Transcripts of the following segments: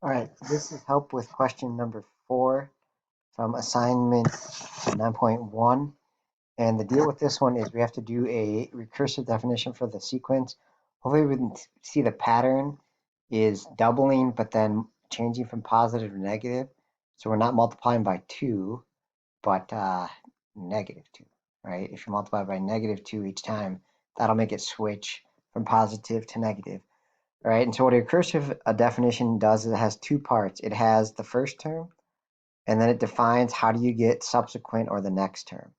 All right, this is help with question number 4 from assignment 9.1. And the deal with this one is we have to do a recursive definition for the sequence. Hopefully we can see the pattern is doubling, but then changing from positive to negative. So we're not multiplying by 2, but -2, right? If you multiply by -2 each time, that'll make it switch from positive to negative. All right, and so what a recursive definition does is it has two parts. It has the first term, and then it defines how do you get subsequent or the next term,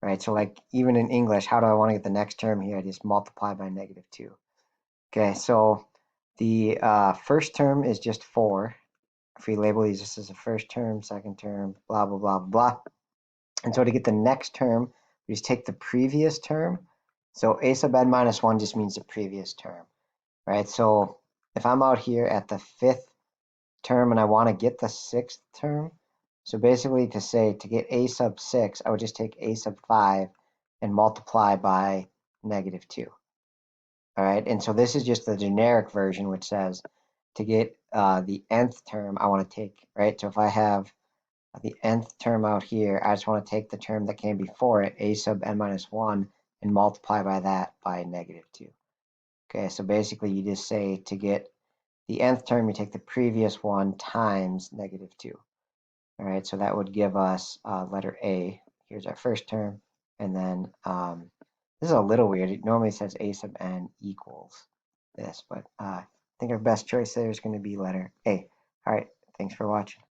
right? So like even in English, how do I want to get the next term here? I just multiply by -2. Okay, so the first term is just 4. If we label these just as a first term, second term, blah, blah, blah, blah. And so to get the next term, we just take the previous term. So a sub n minus 1 just means the previous term, right? So if I'm out here at the 5th term and I want to get the 6th term, so basically to say to get a sub 6, I would just take a sub 5 and multiply by -2. All right, and so this is just the generic version, which says to get the nth term, I want to take, right? So if I have the nth term out here, I just want to take the term that came before it, a sub n minus 1, and multiply by that by -2. Okay, so basically you just say to get the nth term, you take the previous one times -2. All right, so that would give us letter A. Here's our first term, and then this is a little weird. It normally says a sub n equals this, but I think our best choice there is going to be letter A. All right, thanks for watching.